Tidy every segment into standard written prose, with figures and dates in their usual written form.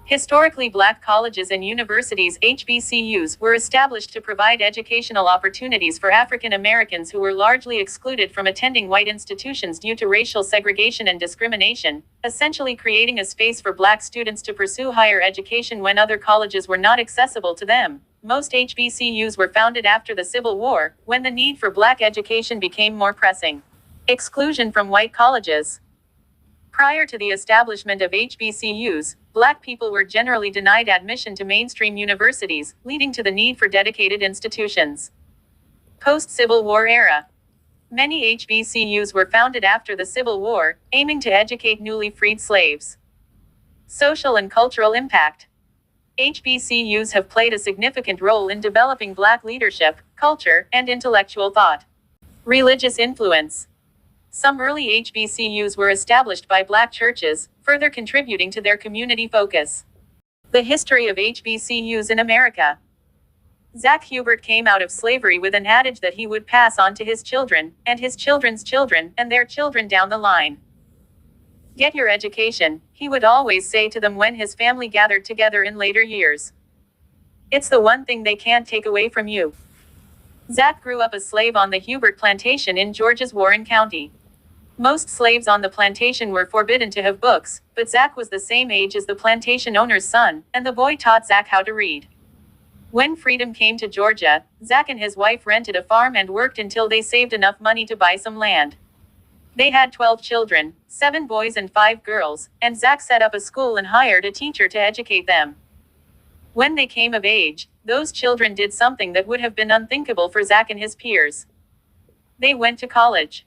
Historically, black colleges and universities (HBCUs) were established to provide educational opportunities for African Americans who were largely excluded from attending white institutions due to racial segregation and discrimination, essentially creating a space for black students to pursue higher education when other colleges were not accessible to them. Most HBCUs were founded after the Civil War, when the need for black education became more pressing. Exclusion from white colleges. Prior to the establishment of HBCUs, black people were generally denied admission to mainstream universities, leading to the need for dedicated institutions. Post-Civil War era. Many HBCUs were founded after the Civil War, aiming to educate newly freed slaves. Social and cultural impact. HBCUs have played a significant role in developing black leadership, culture, and intellectual thought. Religious influence. Some early HBCUs were established by black churches, further contributing to their community focus. The history of HBCUs in America. Zach Hubert came out of slavery with an adage that he would pass on to his children, and his children's children, and their children down the line. Get your education, he would always say to them when his family gathered together in later years. It's the one thing they can't take away from you. Zach grew up a slave on the Hubert plantation in Georgia's Warren County. Most slaves on the plantation were forbidden to have books, but Zach was the same age as the plantation owner's son, and the boy taught Zach how to read. When freedom came to Georgia, Zach and his wife rented a farm and worked until they saved enough money to buy some land. They had 12 children, 7 boys and 5 girls, and Zach set up a school and hired a teacher to educate them. When they came of age, those children did something that would have been unthinkable for Zach and his peers. They went to college.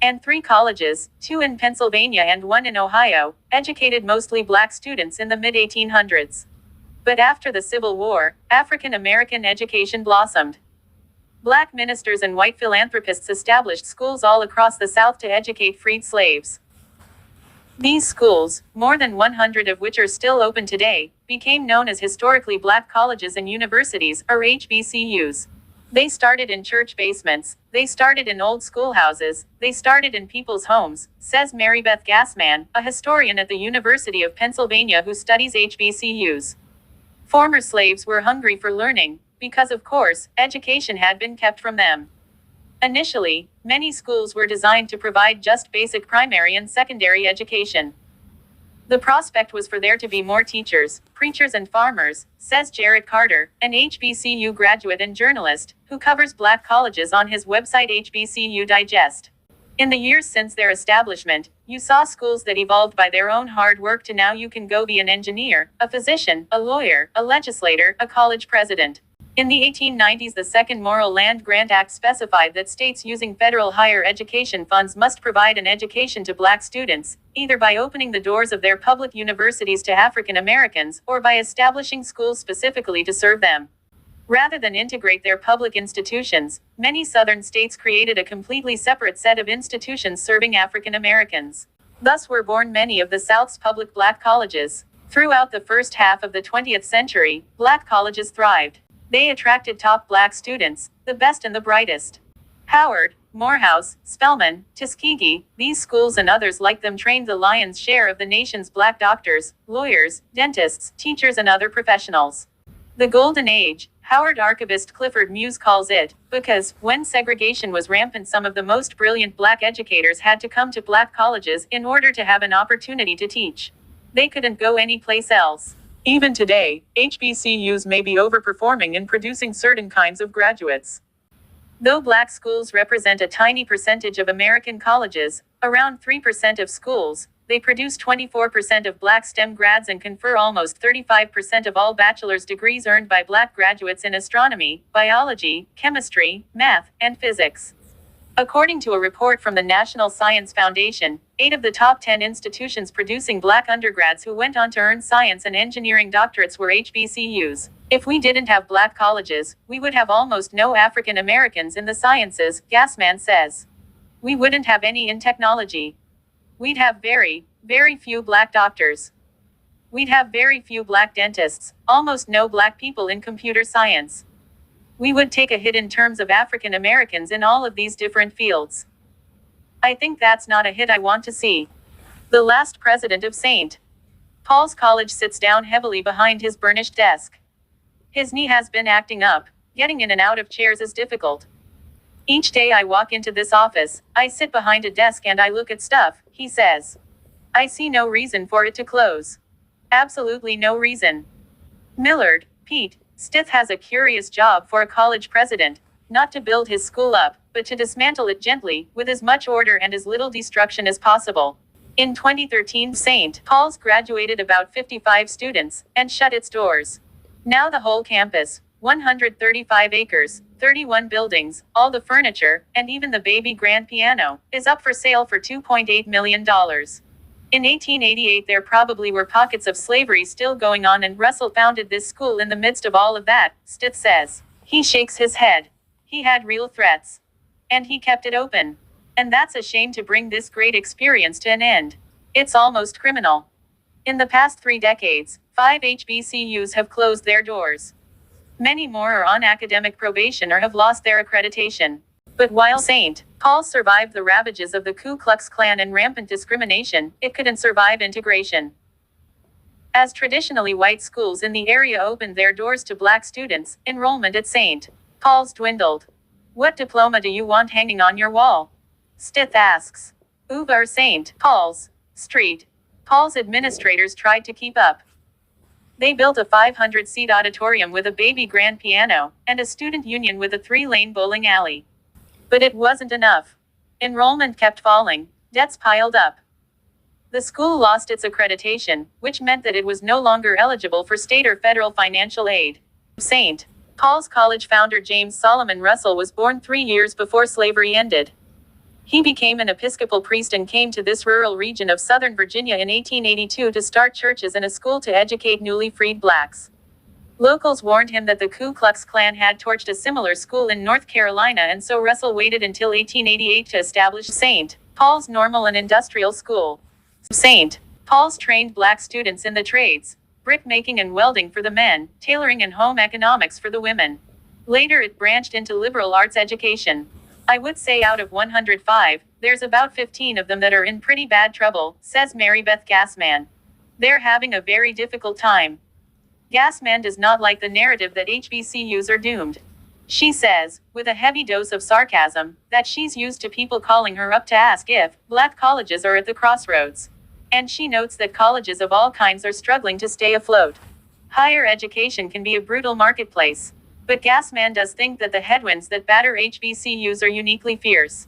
And 3 colleges, 2 in Pennsylvania and 1 in Ohio, educated mostly black students in the mid-1800s. But after the Civil War, African American education blossomed. Black ministers and white philanthropists established schools all across the South to educate freed slaves. These schools, more than 100 of which are still open today, became known as historically black colleges and universities, or HBCUs. They started in church basements, they started in old schoolhouses, they started in people's homes, says Mary Beth Gassman, a historian at the University of Pennsylvania who studies HBCUs. Former slaves were hungry for learning, because of course, education had been kept from them. Initially, many schools were designed to provide just basic primary and secondary education. The prospect was for there to be more teachers, preachers and farmers, says Jared Carter, an HBCU graduate and journalist, who covers black colleges on his website HBCU Digest. In the years since their establishment, you saw schools that evolved by their own hard work to now you can go be an engineer, a physician, a lawyer, a legislator, a college president. In the 1890s, the Second Morrill Land Grant Act specified that states using federal higher education funds must provide an education to black students, either by opening the doors of their public universities to African Americans, or by establishing schools specifically to serve them. Rather than integrate their public institutions, many southern states created a completely separate set of institutions serving African Americans. Thus were born many of the South's public black colleges. Throughout the first half of the 20th century, black colleges thrived. They attracted top black students, the best and the brightest. Howard, Morehouse, Spelman, Tuskegee, these schools and others like them trained the lion's share of the nation's black doctors, lawyers, dentists, teachers and other professionals. The Golden Age, Howard archivist Clifford Muse calls it, because, when segregation was rampant, some of the most brilliant black educators had to come to black colleges in order to have an opportunity to teach. They couldn't go anyplace else. Even today, HBCUs may be overperforming in producing certain kinds of graduates. Though black schools represent a tiny percentage of American colleges, around 3% of schools, they produce 24% of black STEM grads and confer almost 35% of all bachelor's degrees earned by black graduates in astronomy, biology, chemistry, math, and physics. According to a report from the National Science Foundation, 8 of the top 10 institutions producing black undergrads who went on to earn science and engineering doctorates were HBCUs. If we didn't have black colleges, we would have almost no African Americans in the sciences, Gassman says. We wouldn't have any in technology. We'd have very, very few black doctors. We'd have very few black dentists, almost no black people in computer science. We would take a hit in terms of African Americans in all of these different fields. I think that's not a hit I want to see. The last president of St. Paul's college sits down heavily behind his burnished desk. His knee has been acting up. Getting in and out of chairs is difficult. Each day I walk into this office, I sit behind a desk and I look at stuff, he says. I see no reason for it to close. Absolutely no reason. Millard, Pete, Stith has a curious job for a college president, not to build his school up, but to dismantle it gently, with as much order and as little destruction as possible. In 2013, St. Paul's graduated about 55 students, and shut its doors. Now the whole campus, 135 acres, 31 buildings, all the furniture, and even the baby grand piano, is up for sale for $2.8 million. In 1888 there probably were pockets of slavery still going on and Russell founded this school in the midst of all of that, Stith says. He shakes his head. He had real threats. And he kept it open. And that's a shame to bring this great experience to an end. It's almost criminal. In the past 3 decades, 5 HBCUs have closed their doors. Many more are on academic probation or have lost their accreditation. But while St. Paul survived the ravages of the Ku Klux Klan and rampant discrimination, it couldn't survive integration. As traditionally white schools in the area opened their doors to black students, enrollment at St. Paul's dwindled. What diploma do you want hanging on your wall? Stith asks. Over St. Paul's Street. Paul's administrators tried to keep up. They built a 500-seat auditorium with a baby grand piano, and a student union with a 3-lane bowling alley. But it wasn't enough. Enrollment kept falling, debts piled up. The school lost its accreditation, which meant that it was no longer eligible for state or federal financial aid. St. Paul's College founder James Solomon Russell was born 3 years before slavery ended. He became an Episcopal priest and came to this rural region of Southern Virginia in 1882 to start churches and a school to educate newly freed blacks. Locals warned him that the Ku Klux Klan had torched a similar school in North Carolina, and so Russell waited until 1888 to establish St. Paul's Normal and Industrial School. St. Paul's trained black students in the trades, brickmaking and welding for the men, tailoring and home economics for the women. Later it branched into liberal arts education. I would say out of 105, there's about 15 of them that are in pretty bad trouble, says Mary Beth Gassman. They're having a very difficult time. Gassman does not like the narrative that HBCUs are doomed. She says, with a heavy dose of sarcasm, that she's used to people calling her up to ask if black colleges are at the crossroads. And she notes that colleges of all kinds are struggling to stay afloat. Higher education can be a brutal marketplace. But Gassman does think that the headwinds that batter HBCUs are uniquely fierce.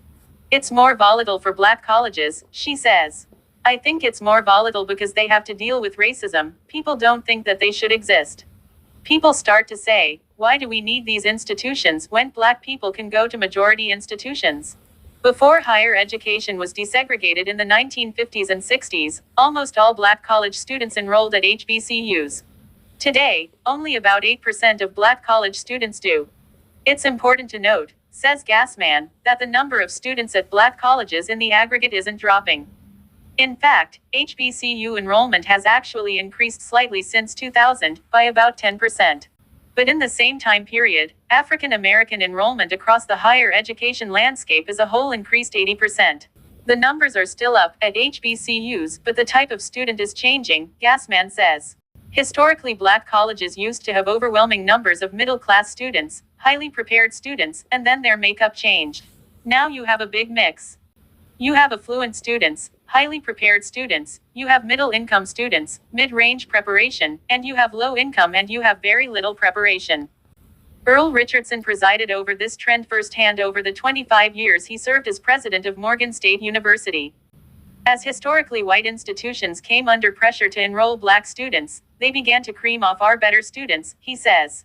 It's more volatile for black colleges, she says. I think it's more volatile because they have to deal with racism. People don't think that they should exist. People start to say, why do we need these institutions when black people can go to majority institutions? Before higher education was desegregated in the 1950s and 60s, almost all black college students enrolled at HBCUs. Today, only about 8% of black college students do. It's important to note, says Gassman, that the number of students at black colleges in the aggregate isn't dropping. In fact, HBCU enrollment has actually increased slightly since 2000, by about 10%. But in the same time period, African American enrollment across the higher education landscape as a whole increased 80%. The numbers are still up at HBCUs, but the type of student is changing, Gassman says. Historically, black colleges used to have overwhelming numbers of middle-class students, highly prepared students, and then their makeup changed. Now you have a big mix. You have affluent students, highly prepared students, you have middle-income students, mid-range preparation, and you have low income and you have very little preparation. Earl Richardson presided over this trend firsthand over the 25 years he served as president of Morgan State University. As historically white institutions came under pressure to enroll black students, they began to cream off our better students, he says.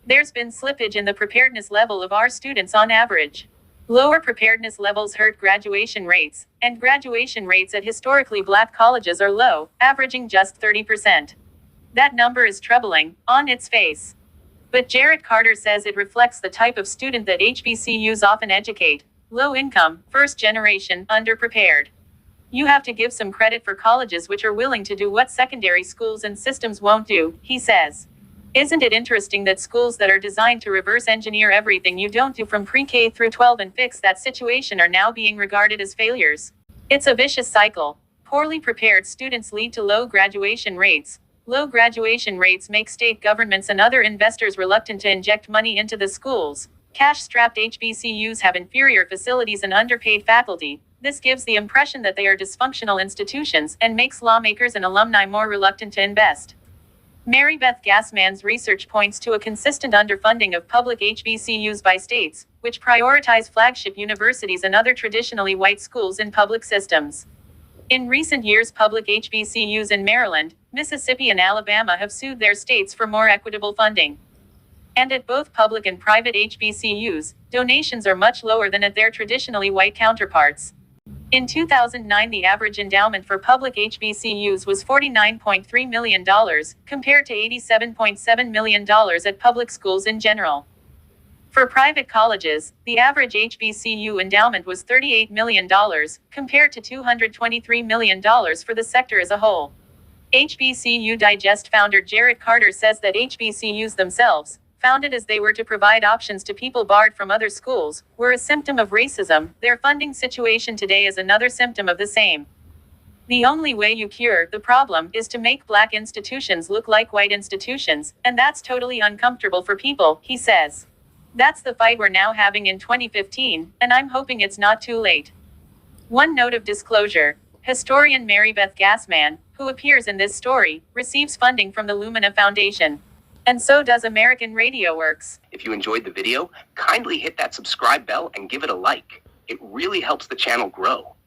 There's been slippage in the preparedness level of our students on average. Lower preparedness levels hurt graduation rates, and graduation rates at historically black colleges are low, averaging just 30%. That number is troubling, on its face. But Jarrett Carter says it reflects the type of student that HBCUs often educate: low income, first generation, underprepared. You have to give some credit for colleges which are willing to do what secondary schools and systems won't do, he says. Isn't it interesting that schools that are designed to reverse engineer everything you don't do from pre-K through 12 and fix that situation are now being regarded as failures? It's a vicious cycle. Poorly prepared students lead to low graduation rates. Low graduation rates make state governments and other investors reluctant to inject money into the schools. Cash-strapped HBCUs have inferior facilities and underpaid faculty. This gives the impression that they are dysfunctional institutions and makes lawmakers and alumni more reluctant to invest. Mary Beth Gassman's research points to a consistent underfunding of public HBCUs by states, which prioritize flagship universities and other traditionally white schools in public systems. In recent years, public HBCUs in Maryland, Mississippi, and Alabama have sued their states for more equitable funding. And at both public and private HBCUs, donations are much lower than at their traditionally white counterparts. In 2009, the average endowment for public HBCUs was $49.3 million, compared to $87.7 million at public schools in general. For private colleges, the average HBCU endowment was $38 million, compared to $223 million for the sector as a whole. HBCU Digest founder Jarrett Carter says that HBCUs themselves, founded as they were to provide options to people barred from other schools, were a symptom of racism. Their funding situation today is another symptom of the same. The only way you cure the problem is to make black institutions look like white institutions, and that's totally uncomfortable for people, he says. That's the fight we're now having in 2015, and I'm hoping it's not too late. One note of disclosure: historian Mary Beth Gassman, who appears in this story, receives funding from the Lumina Foundation. And so does American Radio Works. If you enjoyed the video, kindly hit that subscribe bell and give it a like. It really helps the channel grow.